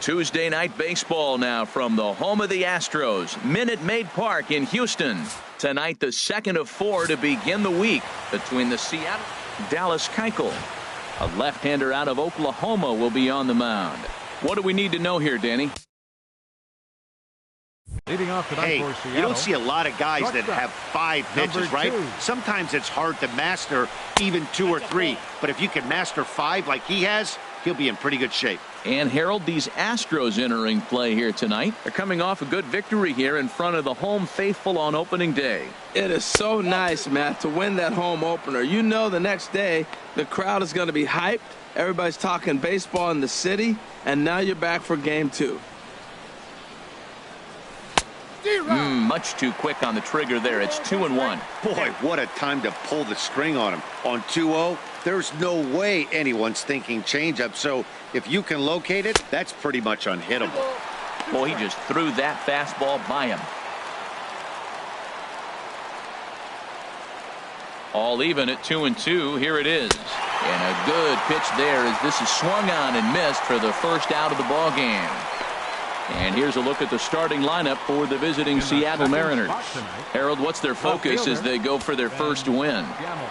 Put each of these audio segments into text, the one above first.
Tuesday night baseball now from the home of the Astros, Minute Maid Park in Houston. Tonight, the second of 4 to begin the week between the Seattle Dallas Keuchel. A left-hander out of Oklahoma will be on the mound. What do we need to know here, Danny? Leading off tonight for Seattle. You don't see a lot of guys that have 5 pitches, right? Sometimes it's hard to master even 2 or 3. But if you can master 5 like he has, he'll be in pretty good shape. And Harold, these Astros entering play here tonight. They're coming off a good victory here in front of the home faithful on opening day. It is so nice, Matt, to win that home opener. You know the next day the crowd is going to be hyped. Everybody's talking baseball in the city, and now you're back for game 2. Much too quick on the trigger there. It's 2-1. Boy, what a time to pull the string on him. On 2-0, there's no way anyone's thinking changeup. So if you can locate it, that's pretty much unhittable. Boy, he just threw that fastball by him. All even at 2-2. Here it is. And a good pitch there as this is swung on and missed for the first out of the ball game. And here's a look at the starting lineup for the visiting Seattle Mariners. Harold, what's their focus as they go for their first win?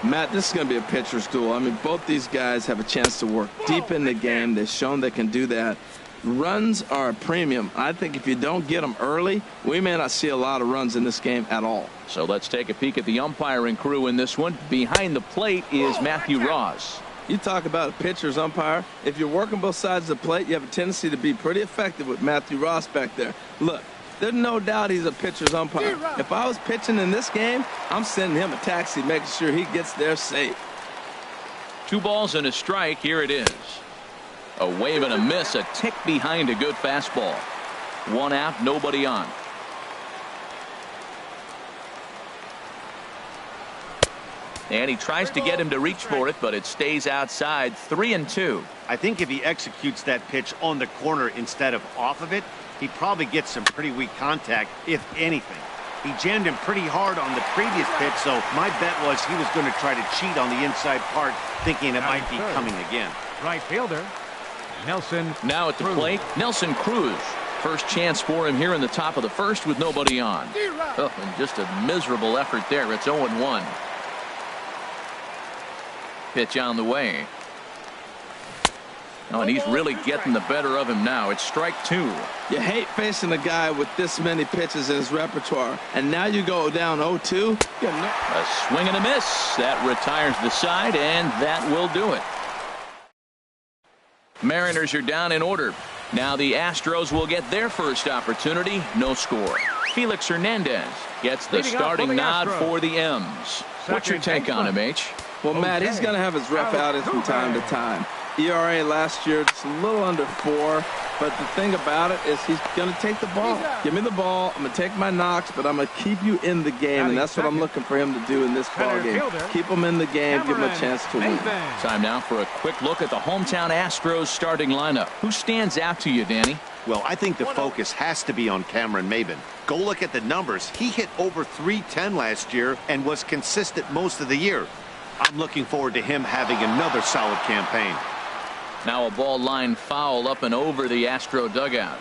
Matt, this is going to be a pitcher's duel. I mean, both these guys have a chance to work deep in the game. They've shown they can do that. Runs are a premium. I think if you don't get them early, we may not see a lot of runs in this game at all. So let's take a peek at the umpiring crew in this one. Behind the plate is Matthew Ross. You talk about a pitcher's umpire. If you're working both sides of the plate, you have a tendency to be pretty effective with Matthew Ross back there. Look, there's no doubt he's a pitcher's umpire. If I was pitching in this game, I'm sending him a taxi, making sure he gets there safe. 2 balls and a strike. Here it is. A wave and a miss, a tick behind a good fastball. 1 out, nobody on. And he tries to get him to reach for it, but it stays outside. 3-2. I think if he executes that pitch on the corner instead of off of it, he probably gets some pretty weak contact, if anything. He jammed him pretty hard on the previous pitch, so my bet was he was going to try to cheat on the inside part, thinking it might be coming again. Right fielder, Nelson. Now at the plate, Nelson Cruz. First chance for him here in the top of the first with nobody on. Oh, and just a miserable effort there. It's 0-1. Pitch on the way. Oh, and he's really getting the better of him now. It's strike 2. You hate facing a guy with this many pitches in his repertoire, and now you go down 0-2. A swing and a miss. That retires the side, and that will do it. Mariners are down in order. Now the Astros will get their first opportunity. No score. Felix Hernandez gets the starting nod for the M's. What's your take on him, H? Well, Matt, he's going to have his rough outings from time to time. ERA last year, just a little under 4. But the thing about it is he's going to take the ball. Give me the ball. I'm going to take my knocks, but I'm going to keep you in the game. And that's what I'm looking for him to do in this ball game. Keep him in the game. Give him a chance to win. Time now for a quick look at the hometown Astros starting lineup. Who stands out to you, Danny? Well, I think the focus has to be on Cameron Maybin. Go look at the numbers. He hit over .310 last year and was consistent most of the year. I'm looking forward to him having another solid campaign. Now a ball line foul up and over the Astro dugout.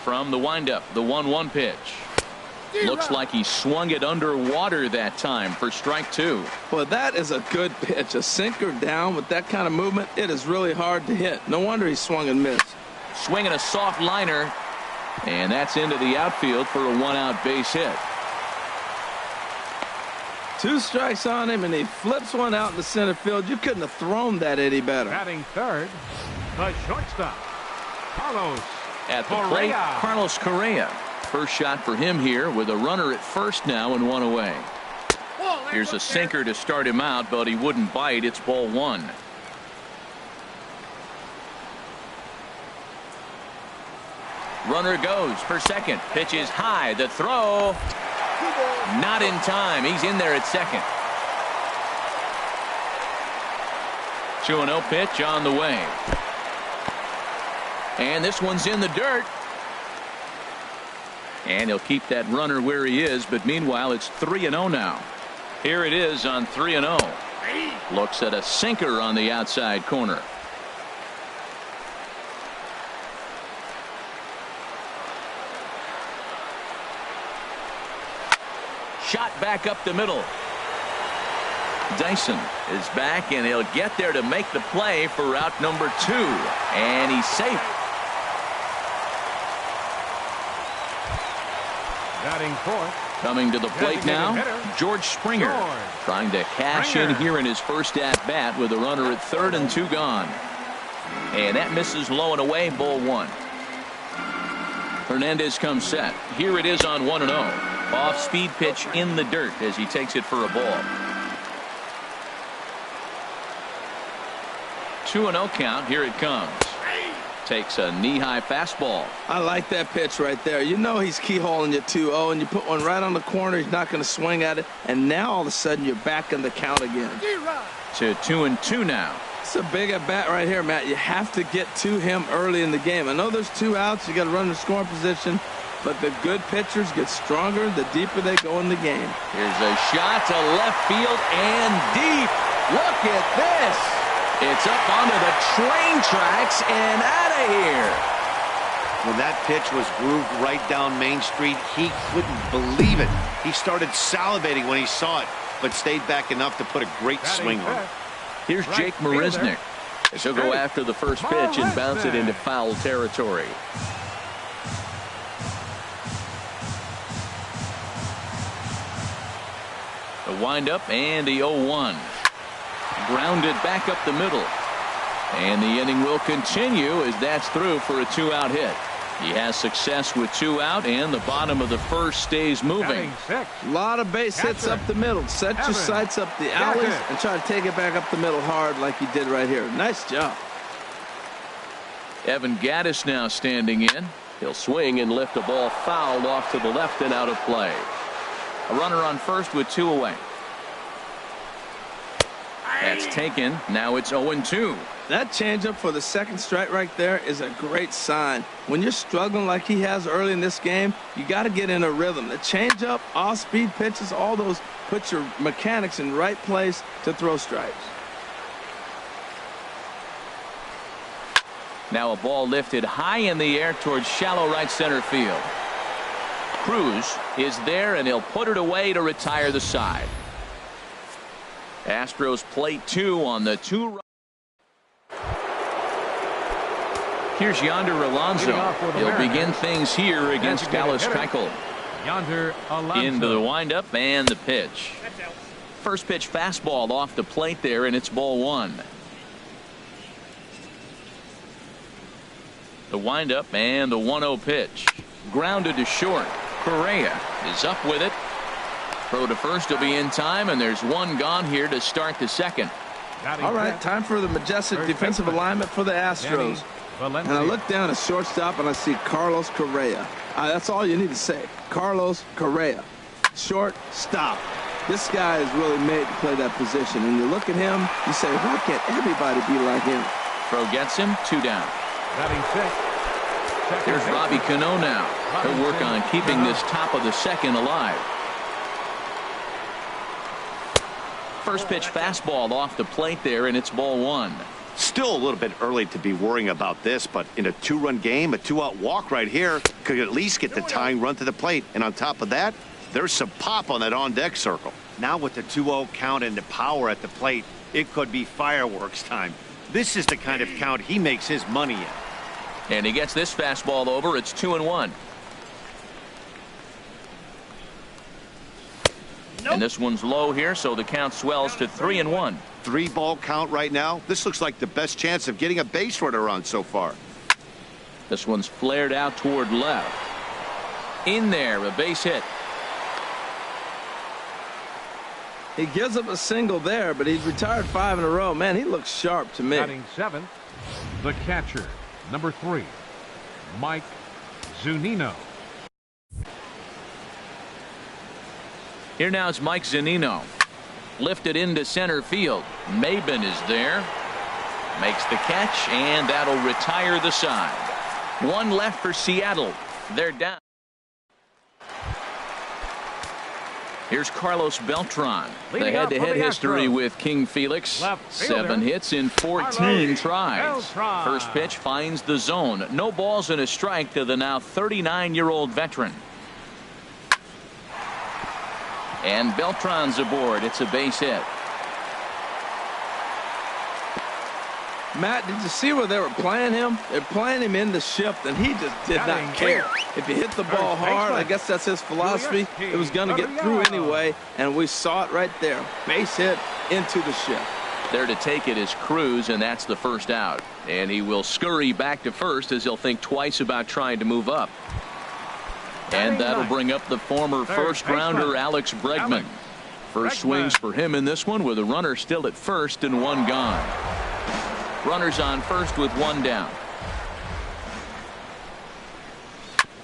From the windup, the 1-1 pitch. Looks like he swung it underwater that time for strike 2. Well, that is a good pitch. A sinker down with that kind of movement, it is really hard to hit. No wonder he swung and missed. Swinging a soft liner, and that's into the outfield for a 1-out base hit. 2 strikes on him, and he flips one out in the center field. You couldn't have thrown that any better. Batting third, the shortstop, Carlos. At the plate, Carlos Correa. First shot for him here with a runner at first now and 1 away. Here's a sinker to start him out, but he wouldn't bite. It's ball 1. Runner goes for second. Pitch is high. The throw. Not in time. He's in there at second. 2-0 pitch on the way. And this one's in the dirt. And he'll keep that runner where he is, but meanwhile it's 3-0 now. Here it is on 3-0. Looks at a sinker on the outside corner. shot back up the middle. Dyson is back, and he'll get there to make the play for route number 2. And he's safe. Batting fourth. Coming to the plate now, George Springer. Trying to cash in here in his first at-bat with a runner at third and 2 gone. And that misses low and away, ball 1. Hernandez comes set. Here it is on 1-0. Off-speed pitch in the dirt as he takes it for a ball. 2-0 count. Here it comes. Takes a knee-high fastball. I like that pitch right there. You know he's keyholing you 2-0, and you put one right on the corner. He's not going to swing at it, and now all of a sudden you're back in the count again. To 2-2 now. It's a big at bat right here, Matt. You have to get to him early in the game. I know there's 2 outs. You got to run the scoring position, but the good pitchers get stronger the deeper they go in the game. Here's a shot to left field and deep. Look at this. It's up onto the train tracks and out of here. When that pitch was grooved right down Main Street, he couldn't believe it. He started salivating when he saw it, but stayed back enough to put a great swing on it. Here's Jake Marisnick. He'll go after the first pitch and bounce it into foul territory. The windup and the 0-1. Grounded back up the middle. And the inning will continue as that's through for a 2-out hit. He has success with 2 out, and the bottom of the first stays moving. A lot of base hits up the middle. Set your sights up the alleys and try to take it back up the middle hard like he did right here. Nice job. Evan Gattis now standing in. He'll swing and lift a ball fouled off to the left and out of play. A runner on first with 2 away. That's taken. Now it's 0-2. That changeup for the second strike right there is a great sign. When you're struggling like he has early in this game, you got to get in a rhythm. The changeup, off-speed pitches, all those put your mechanics in right place to throw strikes. Now a ball lifted high in the air towards shallow right center field. Cruz is there, and he'll put it away to retire the side. Astros play 2 on the 2. Here's Yonder Alonso. He'll begin things here against Dallas Keuchel. Yonder Alonso. Into the windup and the pitch. First pitch fastball off the plate there, and it's ball 1. The windup and the 1-0 pitch. Grounded to short. Correa is up with it. Throw to first will be in time, and there's 1 gone here to start the second. All right, time for the majestic defensive alignment for the Astros. And I look down at shortstop and I see Carlos Correa. That's all you need to say. Carlos Correa. Shortstop. This guy is really made to play that position. And you look at him, you say, why can't everybody be like him? Throw gets him. 2 down. Here's Robbie Cano now. He'll work on keeping this top of the second alive. First pitch fastball off the plate there, and it's ball 1. Still a little bit early to be worrying about this, but in a 2-run game, a 2-out walk right here could at least get the tying run to the plate. And on top of that, there's some pop on that on-deck circle. Now with the 2-0 count and the power at the plate, it could be fireworks time. This is the kind of count he makes his money in. And he gets this fastball over. It's 2-1. And this one's low here, so the count swells to 3-1. 3-ball count right now. This looks like the best chance of getting a base runner on so far. This one's flared out toward left. In there, a base hit. He gives up a single there, but he's retired 5 in a row. Man, he looks sharp to me. Batting 7th, the catcher, number 3, Mike Zunino. Here now is Mike Zunino. Lifted into center field. Maben is there. Makes the catch, and that'll retire the side. 1 left for Seattle. They're down. Here's Carlos Beltran. The head-to-head history with King Felix. 7 hits in 14 tries. First pitch finds the zone. No balls and a strike to the now 39-year-old veteran. And Beltran's aboard. It's a base hit. Matt, did you see where they were playing him? They're playing him in the shift, and he just did not care. If you hit the ball hard, I guess that's his philosophy. It was going to get through anyway, and we saw it right there. Base hit into the shift. There to take it is Cruz, and that's the first out. And he will scurry back to first as he'll think twice about trying to move up. And that'll bring up the former first-rounder Alex Bregman. First swings for him in this one with a runner still at first and one gone. Runners on first with one down.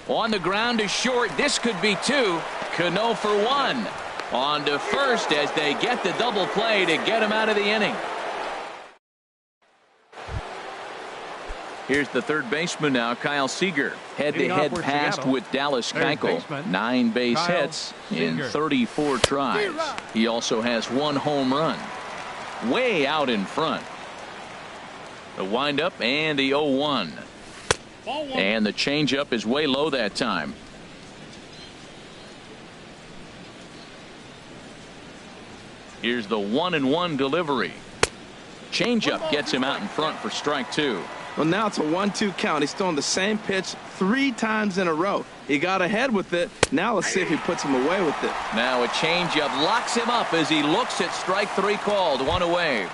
On the ground is short. This could be two. Cano for one. On to first as they get the double play to get him out of the inning. Here's the third baseman now, Kyle Seager. Head-to-head passed with Dallas Keuchel. 9 base hits in 34 tries. He also has 1 home run. Way out in front. The windup and the 0-1. And the changeup is way low that time. Here's the 1-1 delivery. Changeup gets him out in front for strike 2. Well, now it's a 1-2 count. He's throwing the same pitch 3 times in a row. He got ahead with it. Now let's see if he puts him away with it. Now a changeup locks him up as he looks at strike 3 called. 1 away.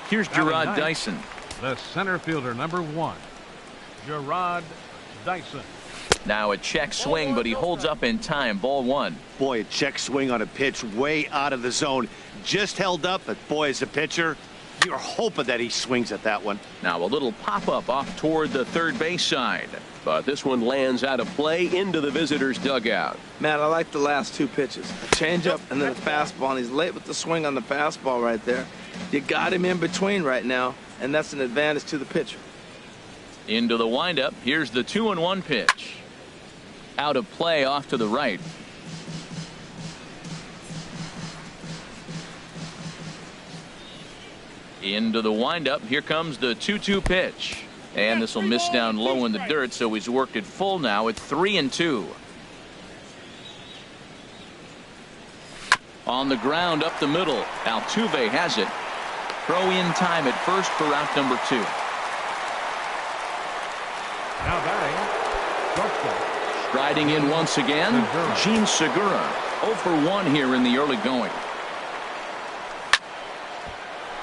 Here's Gerard Dyson. The center fielder, number 1, Gerard Dyson. Now a check swing, but he holds up in time. Ball 1. Boy, a check swing on a pitch way out of the zone. Just held up, but boy, as a pitcher, you're hoping that he swings at that one. Now a little pop-up off toward the third base side. But this one lands out of play into the visitor's dugout. Matt, I like the last 2 pitches. A changeup and then a fastball, and he's late with the swing on the fastball right there. You got him in between right now, and that's an advantage to the pitcher. Into the windup. Here's the 2-1 pitch. Out of play off to the right. Into the windup. Here comes the 2-2 pitch. And this will miss down low in the dirt, so he's worked it full now at 3-2. On the ground up the middle. Altuve has it. Throw in time at first for out number 2. Now batting, shortstop. Striding in once again, Gene Segura. 0 for 1 here in the early going.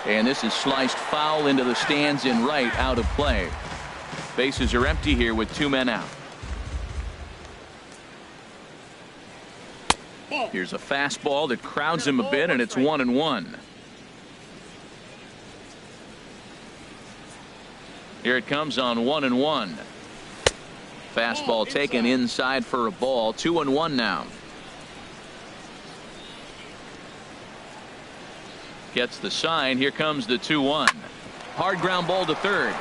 And this is sliced foul into the stands in right, out of play. Bases are empty here with 2 men out. Here's a fastball that crowds him a bit, and it's 1-1. Here it comes on 1-1. Fastball taken inside for a ball. 2-1 now. Gets the sign. Here comes the 2-1. Hard ground ball to third.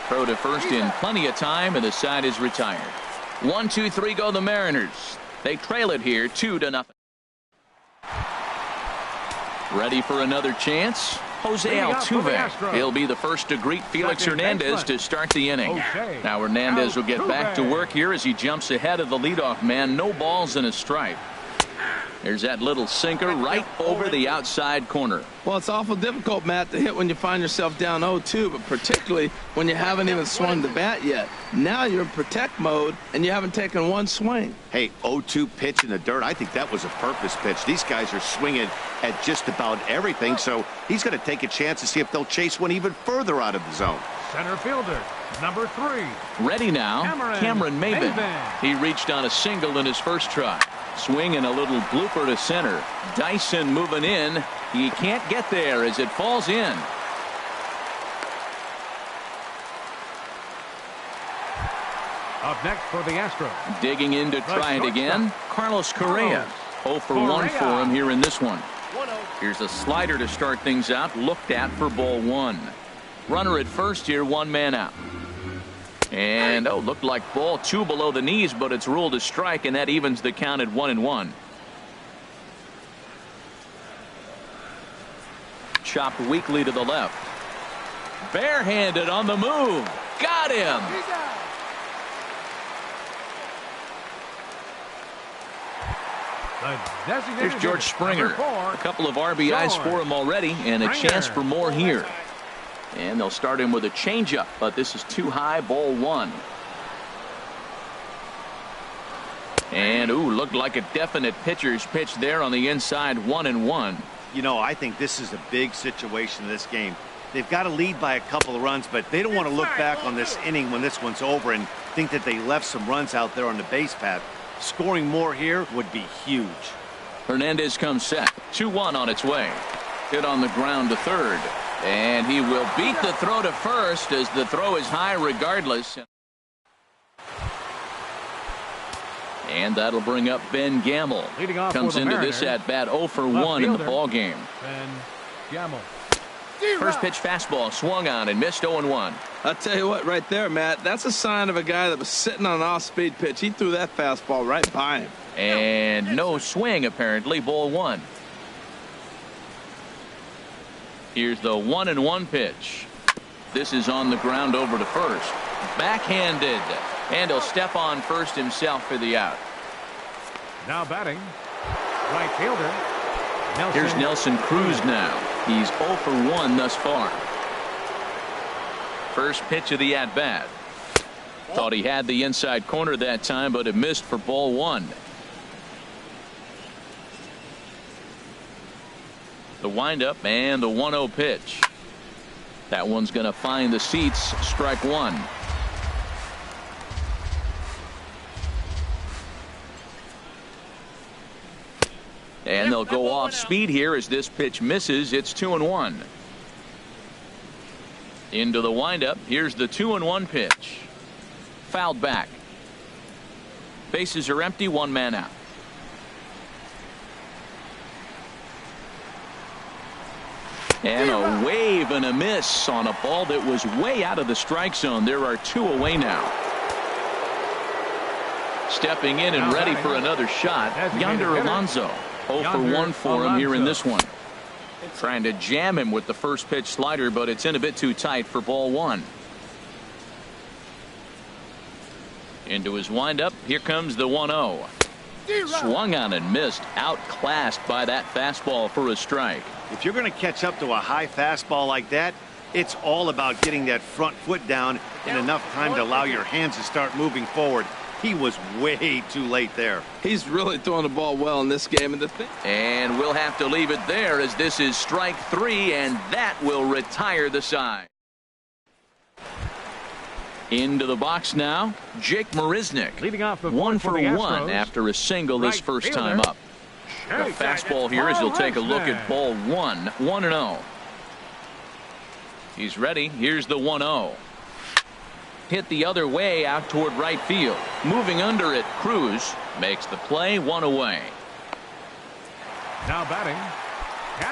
Throw to first in plenty of time, and the side is retired. 1-2-3 go the Mariners. They trail it here 2-0. Ready for another chance? Jose Altuve. He'll be the first to greet Felix Hernandez to start the inning. Now Hernandez will get back to work here as he jumps ahead of the leadoff man. No balls and a strike. There's that little sinker right over the outside corner. Well, it's awful difficult, Matt, to hit when you find yourself down 0-2, but particularly when you haven't even swung the bat yet. Now you're in protect mode, and you haven't taken 1 swing. Hey, 0-2 pitch in the dirt. I think that was a purpose pitch. These guys are swinging at just about everything, so he's going to take a chance to see if they'll chase one even further out of the zone. Center fielder, number 3. Ready now, Cameron Maybin. He reached on a single in his first try. Swing and a little blooper to center. Dyson moving in. He can't get there as it falls in. Up next for the Astros. Digging in to try it again. Carlos Correa. 0 for 1 for him here in this one. Here's a slider to start things out. Looked at for ball 1. Runner at first here, 1 man out. And looked like ball 2 below the knees, but it's ruled a strike, and that evens the count at 1-1. Chopped weakly to the left. Barehanded on the move. Got him. Here's George Springer. A couple of RBIs for him already, and a chance for more here. And they'll start him with a changeup, but this is too high, ball one. And, ooh, looked like a definite pitcher's pitch there on the inside, 1-1. You know, I think this is a big situation in this game. They've got to lead by a couple of runs, but they don't want to look back on this inning when this one's over and think that they left some runs out there on the base path. Scoring more here would be huge. Hernandez comes set. 2-1 on its way. Hit on the ground to third. And he will beat the throw to first as the throw is high regardless. And that'll bring up Ben Gamble. Comes into this at bat 0 for 1 in the ball game. Ben Gamble. First pitch fastball swung on and missed 0-1. I'll tell you what, right there, Matt, that's a sign of a guy that was sitting on an off-speed pitch. He threw that fastball right by him. And no swing, apparently, ball one. Here's the 1-1 pitch. This is on the ground over to first. Backhanded. And he'll step on first himself for the out. Now batting, right fielder. Nelson. Here's Nelson Cruz now. He's 0 for 1 thus far. First pitch of the at-bat. Thought he had the inside corner that time, but it missed for ball one. The windup and the 1-0 pitch. That one's going to find the seats. Strike one. And they'll go off speed here as this pitch misses. It's 2-1. Into the windup. Here's the 2-1 pitch. Fouled back. Bases are empty. One man out. And a wave and a miss on a ball that was way out of the strike zone. There are two away now. Stepping in and ready for another shot, Yonder Alonso. 0 for 1 for him here in this one. Trying to jam him with the first pitch slider, but it's in a bit too tight for ball one. Into his windup. Here comes the 1-0. Swung on and missed. Outclassed by that fastball for a strike. If you're going to catch up to a high fastball like that, it's all about getting that front foot down in enough time to allow your hands to start moving forward. He was way too late there. He's really throwing the ball well in this game. And we'll have to leave it there as this is strike three, and that will retire the side. Into the box now, Jake Marisnick. Leading off the 1 for the 1 after a single this first time up. The fastball here as he'll take a look at ball one. 1-0. He's ready. Here's the 1-0. Hit the other way out toward right field. Moving under it, Cruz makes the play. One away. Now batting.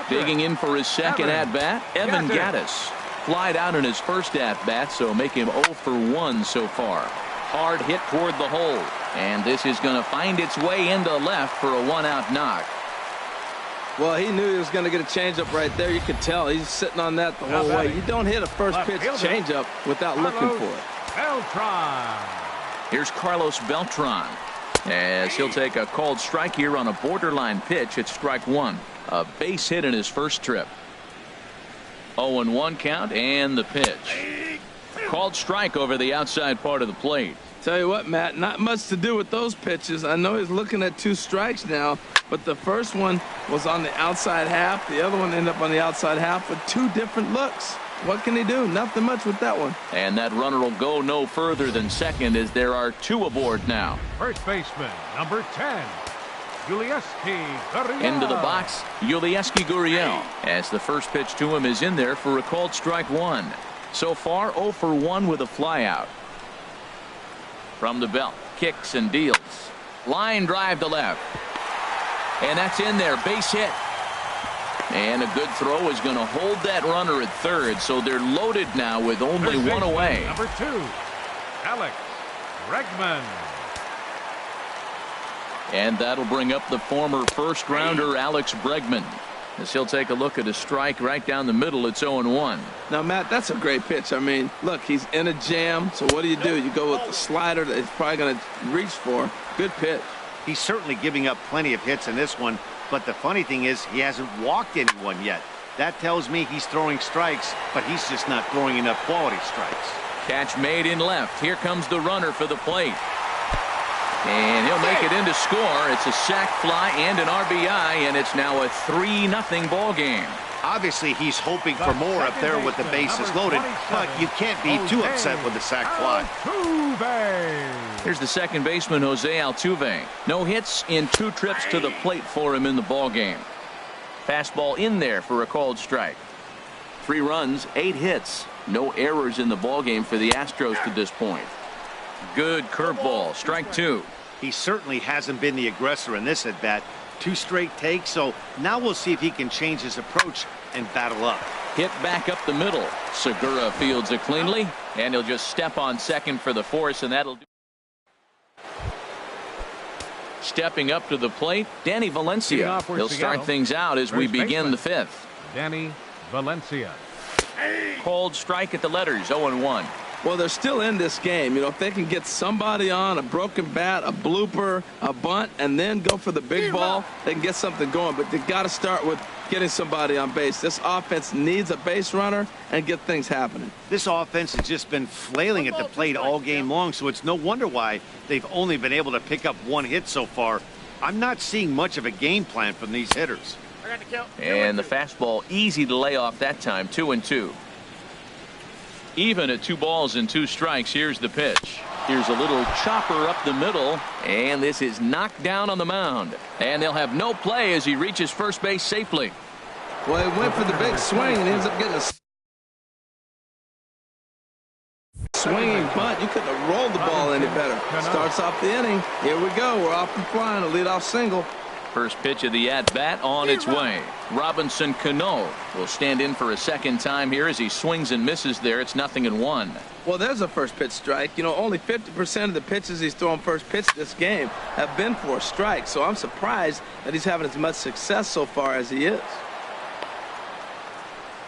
Digging in for his second at-bat, Evan Gattis. Flied out in his first at-bat, so make him 0 for 1 so far. Hard hit toward the hole. And this is going to find its way into left for a one-out knock. Well, he knew he was going to get a changeup right there. You could tell he's sitting on that the whole way. You don't hit a first pitch changeup without looking for it. Beltran. Here's Carlos Beltran as he'll take a called strike here on a borderline pitch. It's strike one. A base hit in his first trip. 0-1 count and the pitch. Called strike over the outside part of the plate. Tell you what, Matt, not much to do with those pitches. I know he's looking at 2 strikes now, but the first one was on the outside half. The other one ended up on the outside half with 2 different looks. What can he do? Nothing much with that one. And that runner will go no further than second as there are 2 aboard now. First baseman, number 10, Yulieski Gurriel. Into the box, Yulieski Gurriel, as the first pitch to him is in there for a called strike one. So far, 0 for 1 with a flyout. From the belt, kicks and deals. Line drive to left. And that's in there, base hit. And a good throw is going to hold that runner at third, so they're loaded now with only 1 away. Number 2, Alex Bregman. And that'll bring up the former first rounder Alex Bregman as he'll take a look at a strike right down the middle. It's 0-1. Now, Matt, that's a great pitch. I mean, look, he's in a jam, so what do? You go with the slider that he's probably going to reach for. Good pitch. He's certainly giving up plenty of hits in this one, but the funny thing is he hasn't walked anyone yet. That tells me he's throwing strikes, but he's just not throwing enough quality strikes. Catch made in left. Here comes the runner for the plate. And he'll make it in to score. It's a sac fly and an RBI, and it's now a 3-0 ball game. Obviously, he's hoping for more up there with the bases loaded, but you can't be too upset with the sac fly. Here's the second baseman, Jose Altuve. No hits in 2 trips to the plate for him in the ball game. Fastball in there for a called strike. 3 runs, 8 hits. No errors in the ball game for the Astros to this point. Good curveball, strike 2. He certainly hasn't been the aggressor in this at bat. 2 straight takes, so now we'll see if he can change his approach and battle up. Hit back up the middle. Segura fields it cleanly, and he'll just step on second for the force, and that'll do. Stepping up to the plate, Danny Valencia. He'll start things out as we begin the 5th. Danny Valencia. Called strike at the letters, 0-1. Well, they're still in this game. You know, if they can get somebody on a broken bat, a blooper, a bunt, and then go for the big ball, they can get something going. But they got to start with getting somebody on base. This offense needs a base runner and get things happening. This offense has just been flailing at the plate all game long, so it's no wonder why they've only been able to pick up 1 hit so far. I'm not seeing much of a game plan from these hitters. And the fastball easy to lay off that time, 2-2. Even at 2 balls and 2 strikes. Here's the pitch. Here's a little chopper up the middle, and this is knocked down on the mound. And they'll have no play as he reaches first base safely. Well, he went for the big swing and ends up getting a swinging bunt. You couldn't have rolled the ball any better. Starts off the inning. Here we go. We're off and flying. A leadoff single. First pitch of the at-bat on its way. Robinson Cano will stand in for a second time here as he swings and misses there. It's 0-1. Well, there's a first pitch strike. You know, only 50% of the pitches he's throwing first pitch this game have been for a strike. So I'm surprised that he's having as much success so far as he is.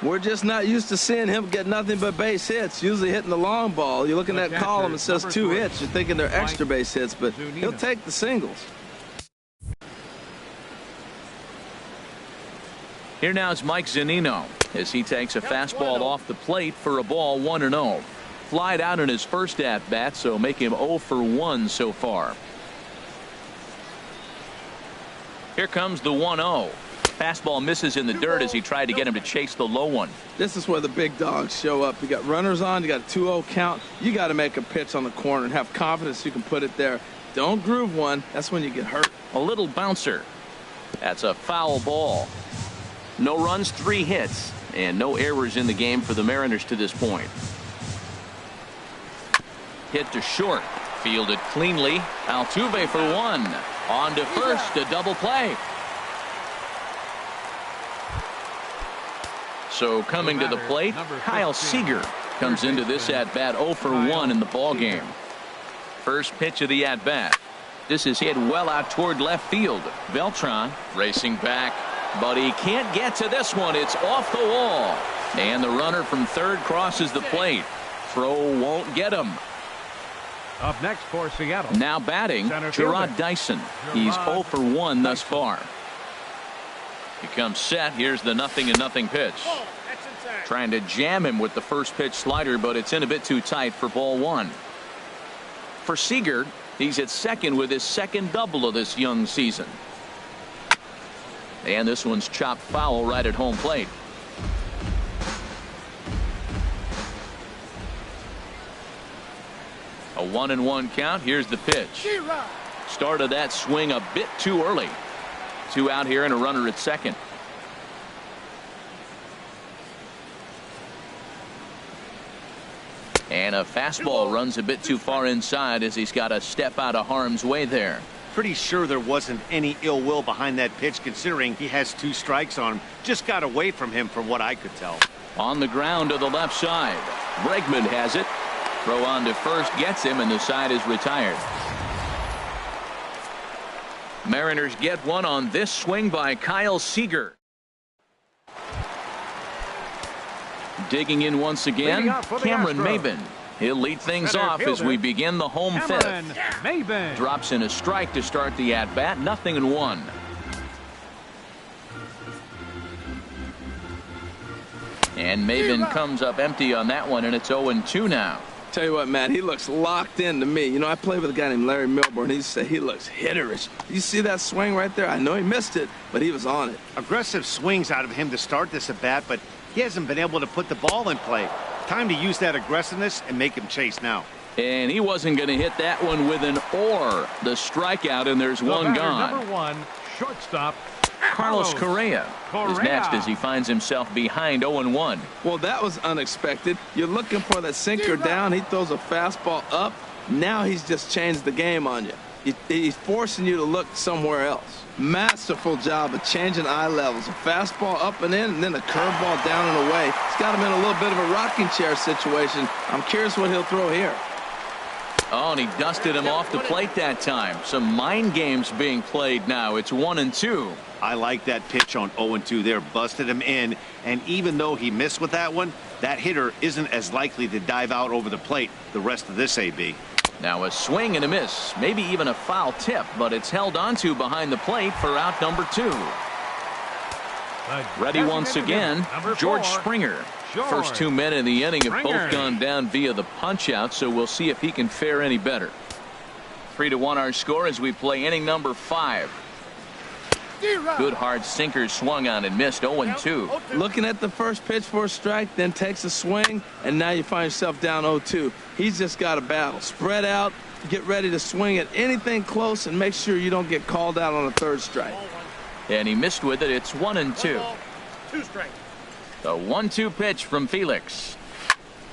We're just not used to seeing him get nothing but base hits, usually hitting the long ball. You look in that column, it says 2 hits. You're thinking they're extra base hits, but he'll take the singles. Here now is Mike Zunino as he takes a fastball off the plate for a ball, 1-0. Flied out in his first at-bat, so make him 0 for 1 so far. Here comes the 1-0. Fastball misses in the dirt as he tried to get him to chase the low one. This is where the big dogs show up. You got runners on, you got a 2-0 count. You got to make a pitch on the corner and have confidence you can put it there. Don't groove one. That's when you get hurt. A little bouncer. That's a foul ball. No runs, 3 hits, and no errors in the game for the Mariners to this point. Hit to short. Fielded cleanly. Altuve for 1. On to first, a double play. So coming to the plate, Kyle Seager comes into this at-bat 0 for 1 in the ball game. First pitch of the at-bat. This is hit well out toward left field. Beltran racing back, but he can't get to this one. It's off the wall. And the runner from third crosses the plate. Throw won't get him. Up next for Seattle. Now batting, Gerard Dyson. He's 0 for 1 thus far. He comes set. Here's the 0-0 pitch. Trying to jam him with the first pitch slider, but it's in a bit too tight for ball 1. For Seager, he's at second with his second double of this young season. And this one's chopped foul right at home plate. A 1-1 count. Here's the pitch. Started that swing a bit too early. 2 out here and a runner at second. And a fastball runs a bit too far inside as he's got to step out of harm's way there. Pretty sure there wasn't any ill will behind that pitch, considering he has 2 strikes on him. Just got away from him from what I could tell. On the ground to the left side. Bregman has it. Throw on to first gets him, and the side is retired. Mariners get one on this swing by Kyle Seager. Digging in once again, Cameron Maybin. He'll lead things Center off as fielder, we begin the home Cameron fifth. Maven. Drops in a strike to start the at-bat. 0-1. And Maven comes up empty on that one, and it's 0-2 now. Tell you what, Matt, he looks locked in to me. You know, I played with a guy named Larry Milburn. He said he looks hitterish. You see that swing right there? I know he missed it, but he was on it. Aggressive swings out of him to start this at bat, but he hasn't been able to put the ball in play. Time to use that aggressiveness and make him chase now. And he wasn't going to hit that one with an or. The strikeout, and there's one gone. Number 1, shortstop, Carlos Correa is next as he finds himself behind 0-1. Well, that was unexpected. You're looking for that sinker down. He throws a fastball up. Now he's just changed the game on you. He's forcing you to look somewhere else. Masterful job of changing eye levels. A fastball up and in, and then a curveball down and away. It's got him in a little bit of a rocking chair situation. I'm curious what he'll throw here. Oh, and he dusted him off the plate that time. Some mind games being played now. It's 1-2. I like that pitch on 0-2 there. Busted him in, and even though he missed with that one, that hitter isn't as likely to dive out over the plate the rest of this AB. Now a swing and a miss, maybe even a foul tip, but it's held onto behind the plate for out number 2. Ready once again, George Springer. First 2 men in the inning have both gone down via the punch out, so we'll see if he can fare any better. 3-1 our score as we play inning number 5. Good hard sinker swung on and missed. 0-2. Looking at the first pitch for a strike, then takes a swing, and now you find yourself down 0-2. He's just got a battle. Spread out, get ready to swing at anything close, and make sure you don't get called out on a third strike. And he missed with it. It's 1-2. 2 strikes. The 1-2 pitch from Felix.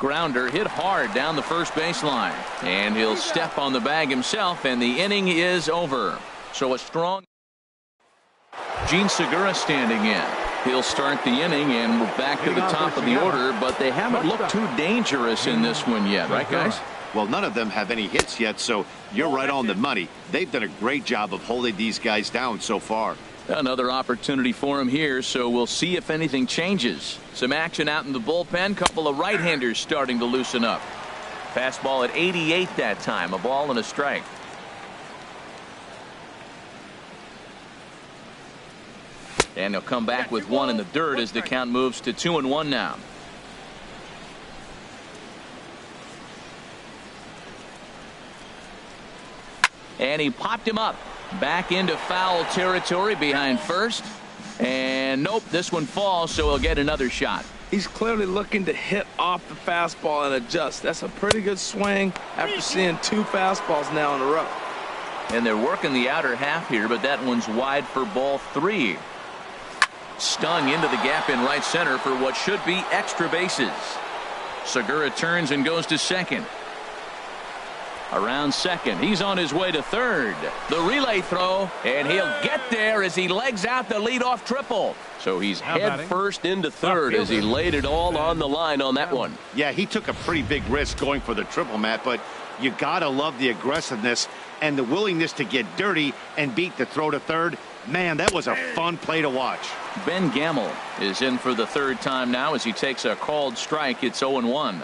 Grounder hit hard down the first baseline. And he'll step on the bag himself, and the inning is over. So a strong Gene Segura standing in. He'll start the inning, and we're back to the top of the order, but they haven't looked too dangerous in this one yet, right, guys? Well, none of them have any hits yet, so you're right on the money. They've done a great job of holding these guys down so far. Another opportunity for him here, so we'll see if anything changes. Some action out in the bullpen. Couple of right-handers starting to loosen up. Fastball at 88 that time. A ball and a strike. And he'll come back with one in the dirt as the count moves to 2-1 now. And he popped him up. Back into foul territory behind first. And nope, this one falls, so he'll get another shot. He's clearly looking to hit off the fastball and adjust. That's a pretty good swing after seeing 2 fastballs now in a row. And they're working the outer half here, but that one's wide for ball 3. Stung into the gap in right center for what should be extra bases. Segura turns and goes to second. Around second, he's on his way to third. The relay throw, and he'll get there as he legs out the leadoff triple. So he's head first into third as he laid it all on the line on that one. Yeah, he took a pretty big risk going for the triple, Matt, but you gotta love the aggressiveness and the willingness to get dirty and beat the throw to third. Man, that was a fun play to watch. Ben Gamel is in for the third time now as he takes a called strike. It's 0-1.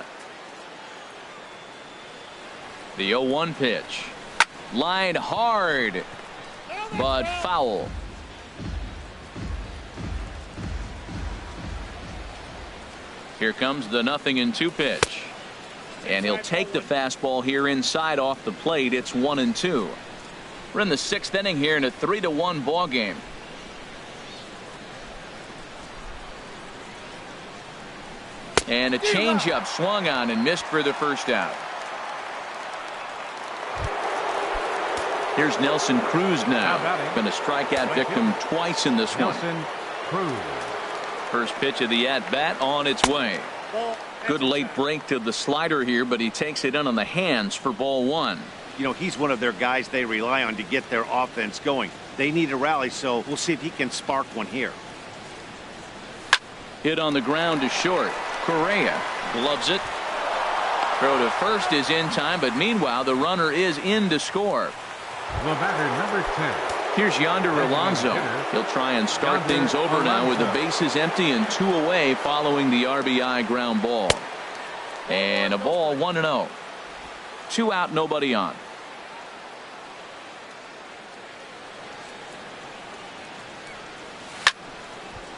The 0-1 pitch. Lined hard, but foul. Here comes the 0-2 pitch. And he'll take the fastball here inside off the plate. It's 1-2. We're in the 6th inning here in a 3-1 ball game. And a changeup swung on and missed for the first out. Here's Nelson Cruz now. Been a strikeout victim twice in this one. Nelson Cruz. First pitch of the at-bat on its way. Good late break to the slider here, but he takes it in on the hands for ball 1. You know, he's one of their guys they rely on to get their offense going. They need a rally, so we'll see if he can spark one here. Hit on the ground to short. Correa gloves it. Throw to first is in time, but meanwhile the runner is in to score. The batter, number 10. Here's Yonder Alonso. He'll try and start things over now with the bases empty and 2 away following the RBI ground ball. And a ball, 1-0. 2 out, nobody on.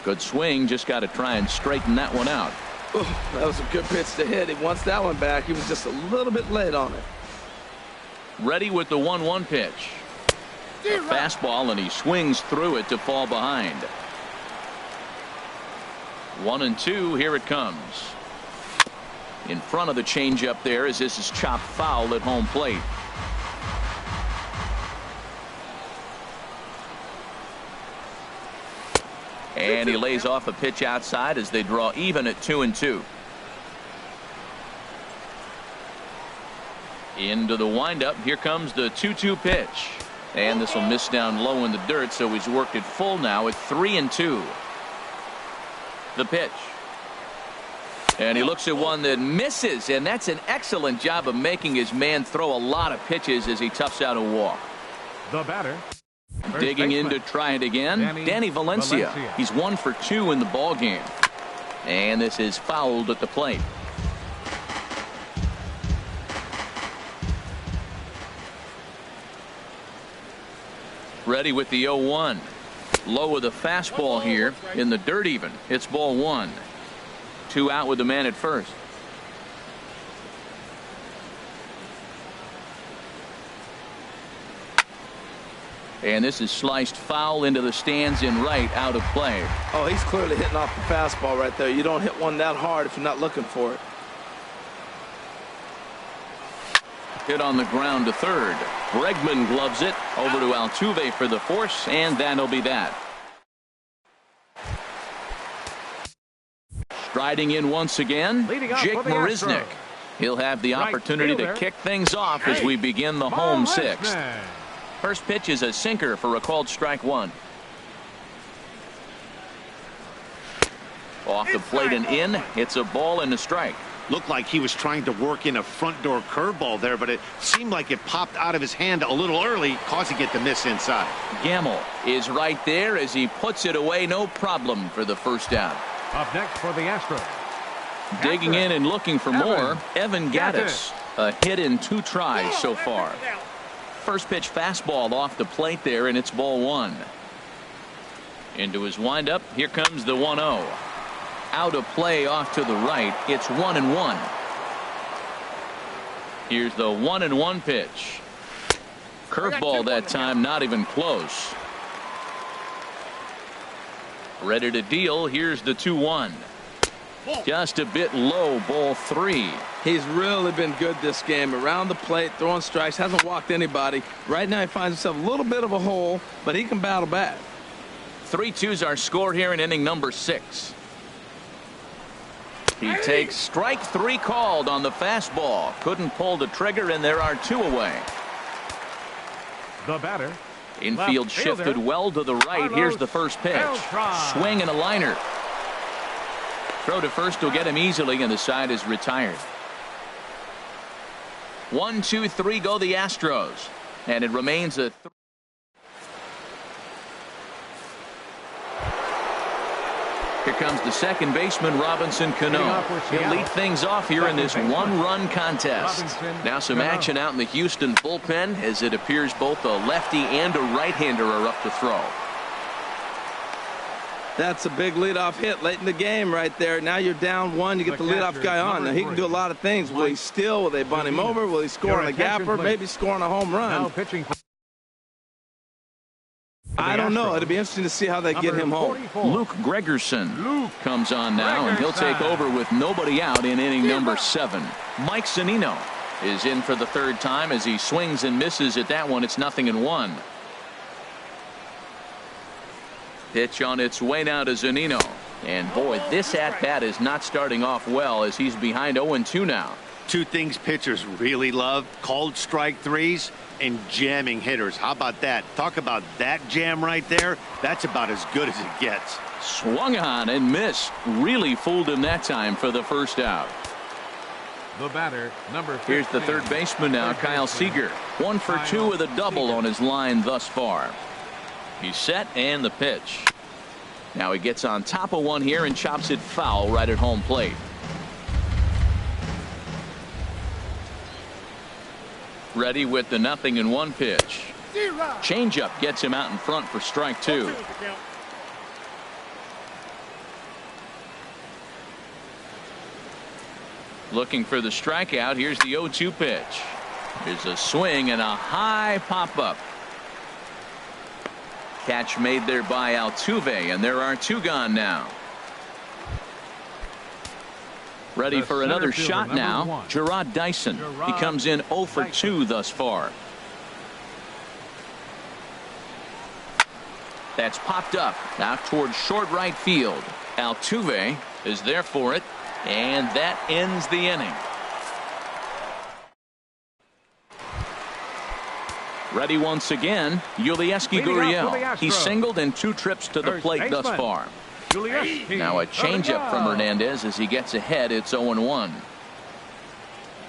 Good swing, just got to try and straighten that one out. Ooh, that was a good pitch to hit. He wants that one back. He was just a little bit late on it. Ready with the 1-1 pitch. A fastball, and he swings through it to fall behind. 1-2, here it comes. In front of the changeup there as this is chopped foul at home plate. And he lays off a pitch outside as they draw even at 2-2. Into the windup. Here comes the 2-2 pitch. And this will miss down low in the dirt, so he's worked it full now at 3-2. The pitch. And he looks at one that misses, and that's an excellent job of making his man throw a lot of pitches as he toughs out a walk. The batter. Digging in to try it again. Danny Valencia. He's 1 for 2 in the ball game. And this is fouled at the plate. Ready with the 0-1. Low with a fastball here in the dirt even. It's ball 1. 2 out with the man at first. And this is sliced foul into the stands in right, out of play. Oh, he's clearly hitting off the fastball right there. You don't hit one that hard if you're not looking for it. Hit on the ground to third. Bregman gloves it over to Altuve for the force, and that'll be that. Striding in once again, Jake Marisnick. He'll have the opportunity to kick things off as we begin the home sixth. First pitch is a sinker for a called strike 1. Off the plate and in. It's a ball and a strike. Looked like he was trying to work in a front door curveball there, but it seemed like it popped out of his hand a little early, causing it to miss inside. Gamble is right there as he puts it away. No problem for the first out. Up next for the Astros. Digging in and looking for more, Evan Gattis. A hit in 2 tries so far. First pitch fastball off the plate there, and it's ball 1. Into his windup. Here comes the 1-0. Out of play off to the right. It's 1-1. Here's the 1-1 pitch. Curveball that time, not even close. Ready to deal. Here's the 2-1. Just a bit low, ball 3. He's really been good this game. Around the plate, throwing strikes, hasn't walked anybody. Right now he finds himself a little bit of a hole, but he can battle back. 3-2's our score here in inning number 6. He takes strike 3 called on the fastball. Couldn't pull the trigger, and there are 2 away. The batter. Infield shifted well to the right. Here's the first pitch. Swing and a liner. Throw to first will get him easily, and the side is retired. 1, 2, 3 go the Astros, and it remains a 3. Here comes the second baseman, Robinson Cano. He'll lead things off here in this 1-run contest. Now some action out in the Houston bullpen as it appears both a lefty and a right-hander are up to throw. That's a big leadoff hit late in the game right there. Now you're down 1. You get the leadoff guy on. Now he can do a lot of things. Will he steal? Will they bunt him over? Will he score on a gapper? Maybe scoring a home run. Now pitching. I don't know. It'll be interesting to see how they get him home. Luke Gregerson comes on now, and he'll take over with nobody out in inning number 7. Mike Zunino is in for the 3rd time as he swings and misses at that one. It's 0-1. Pitch on its way now to Zunino. And boy, this at-bat is not starting off well as he's behind 0-2 now. 2 things pitchers really love: called strike 3s and jamming hitters. How about that? Talk about that jam right there. That's about as good as it gets. Swung on and missed. Really fooled him that time for the first out. The batter, number 15. Here's the 3rd baseman now, Kyle Seager. 1 for 2 with a double on his line thus far. He's set, and the pitch. Now he gets on top of one here and chops it foul right at home plate. Ready with the 0-1 pitch. Changeup gets him out in front for strike 2. Looking for the strikeout. Here's the 0-2 pitch. There's a swing and a high pop-up. Catch made there by Altuve, and there are 2 gone now. Ready for another shot now. Gerard Dyson. He comes in 0 for 2 thus far. That's popped up out towards short right field. Altuve is there for it, and that ends the inning. Ready once again, Yulieski Gurriel. He's singled in 2 trips to the plate thus far. Now a changeup from Hernandez as he gets ahead. It's 0-1.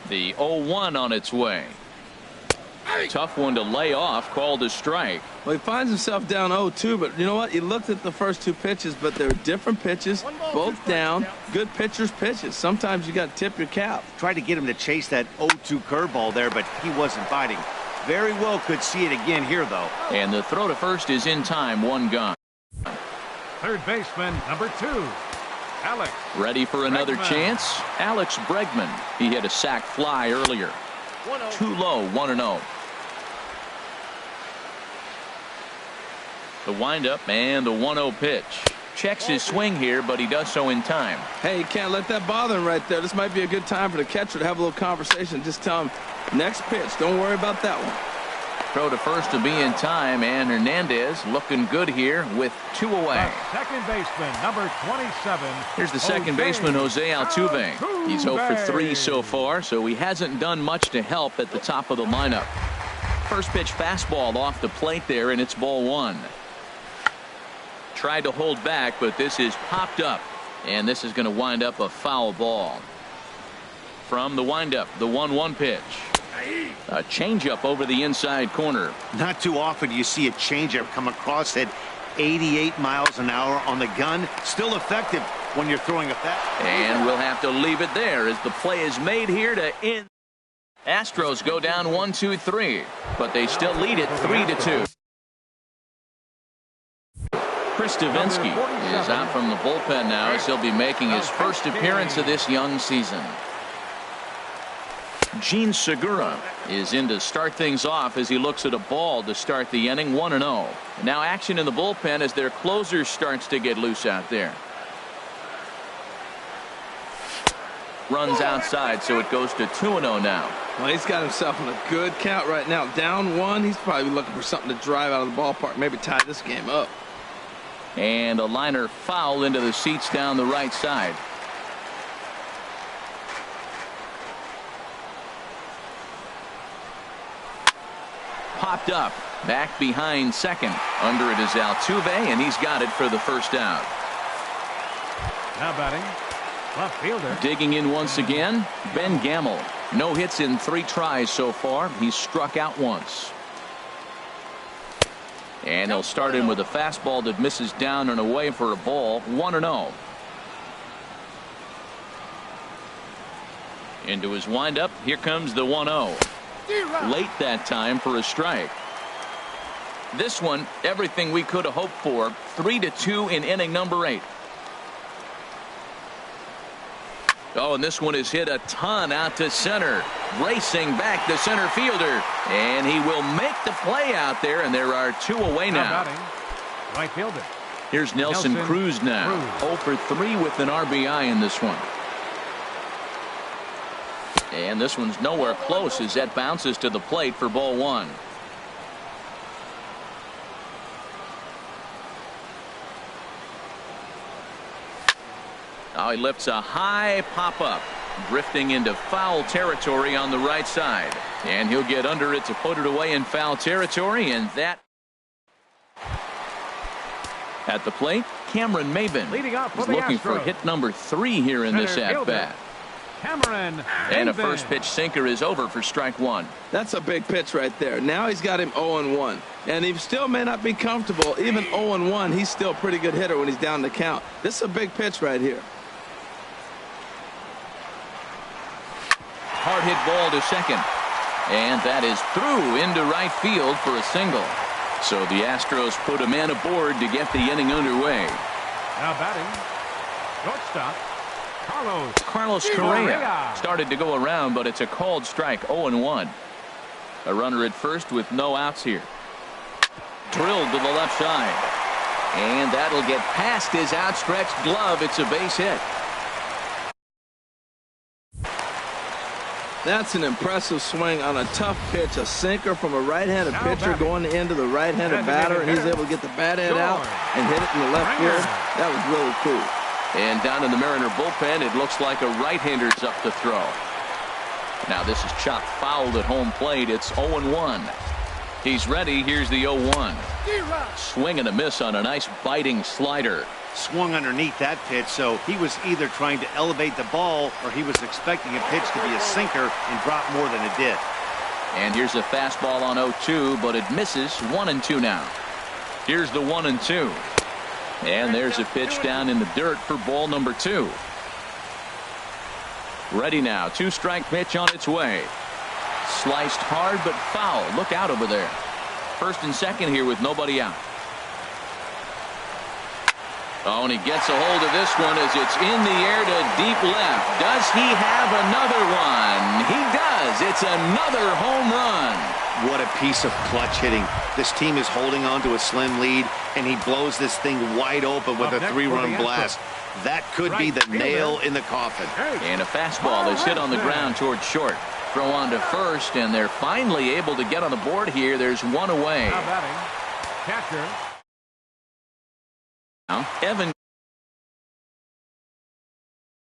The 0-1 on its way. Tough one to lay off, called a strike. Well, he finds himself down 0-2, but you know what? He looked at the first 2 pitches, but they're different pitches, both down. Good pitchers' pitches. Sometimes you got to tip your cap. Tried to get him to chase that 0-2 curveball there, but he wasn't biting. Very well could see it again here, though. And the throw to first is in time. 1 gone. Third baseman, number 2, Alex. Ready for another chance? Alex Bregman. He hit a sac fly earlier. Too low, 1-0. The windup and the 1-0 pitch. Checks his swing here, but he does so in time. Hey, you can't let that bother him right there. This might be a good time for the catcher to have a little conversation. Just tell him, next pitch, don't worry about that one. Throw to first to be in time, and Hernandez looking good here with 2 away. The second baseman, number 27. Here's the second baseman, Jose Altuve. He's 0 for 3 so far, so he hasn't done much to help at the top of the lineup. First pitch fastball off the plate there, and it's ball 1. Tried to hold back, but this is popped up, and this is going to wind up a foul ball. From the windup, the 1-1 pitch. A changeup over the inside corner. Not too often you see a changeup come across at 88 miles an hour on the gun. Still effective when you're throwing a fast. And we'll have to leave it there as the play is made here to end. Astros go down 1-2-3, but they still lead it 3-2. Chris Davinsky is out from the bullpen now as he'll be making his first appearance of this young season. Gene Segura is in to start things off as he looks at a ball to start the inning. 1-0. Now action in the bullpen as their closer starts to get loose out there. Runs outside, so it goes to 2-0 now. Well, he's got himself in a good count right now. Down 1. He's probably looking for something to drive out of the ballpark, maybe tie this game up. And a liner foul into the seats down the right side. Popped up, back behind second. Under it is Altuve, and he's got it for the first out. Now batting, left fielder. Digging in once again, Ben Gamel. No hits in 3 tries so far. He's struck out once. And they'll start him with a fastball that misses down and away for a ball. 1-0. Into his windup. Here comes the 1-0. Late that time for a strike. This one, everything we could have hoped for. 3-2 in inning number 8. Oh, and this one is hit a ton out to center. Racing back the center fielder. And he will make the play out there, and there are 2 away now. Right fielder. Here's Nelson Cruz now. 0 for 3 with an RBI in this one. And this one's nowhere close as that bounces to the plate for ball 1. Now he lifts a high pop-up, drifting into foul territory on the right side. And he'll get under it to put it away in foul territory, and that at the plate, Cameron Maybin is looking for hit number 3 here in this at-bat. Cameron and a first pitch sinker is over for strike 1. That's a big pitch right there. Now he's got him 0-1, and he still may not be comfortable. Even 0-1, he's still a pretty good hitter when he's down the count. This is a big pitch right here. Hard hit ball to second. And that is through into right field for a single. So the Astros put a man aboard to get the inning underway. Now batting, shortstop, Carlos Correa started to go around, but it's a called strike, 0-1. A runner at first with no outs here. Drilled to the left side. And that'll get past his outstretched glove. It's a base hit. That's an impressive swing on a tough pitch. A sinker from a right-handed pitcher going into the right-handed batter, and he's able to get the bat end out and hit it in the left field. That was really cool. And down in the Mariner bullpen, it looks like a right-hander's up to throw. Now this is chopped fouled at home plate. It's 0-1. He's ready. Here's the 0-1. Swing and a miss on a nice biting slider. Swung underneath that pitch, so he was either trying to elevate the ball or he was expecting a pitch to be a sinker and drop more than it did. And here's a fastball on 0-2, but it misses. 1-2 now. Here's the 1-2. And there's a pitch down in the dirt for ball number 2. Ready now. 2-strike pitch on its way. Sliced hard but foul. Look out over there. First and second here with nobody out. Oh, and he gets a hold of this one as it's in the air to deep left. Does he have another one? He does. It's another home run. What a piece of clutch hitting. This team is holding on to a slim lead, and he blows this thing wide open with a 3-run blast. That could be the nail in the coffin. And a fastball is hit on the ground towards short. Throw on to first, and they're finally able to get on the board here. There's one away. now batting, catcher. Evan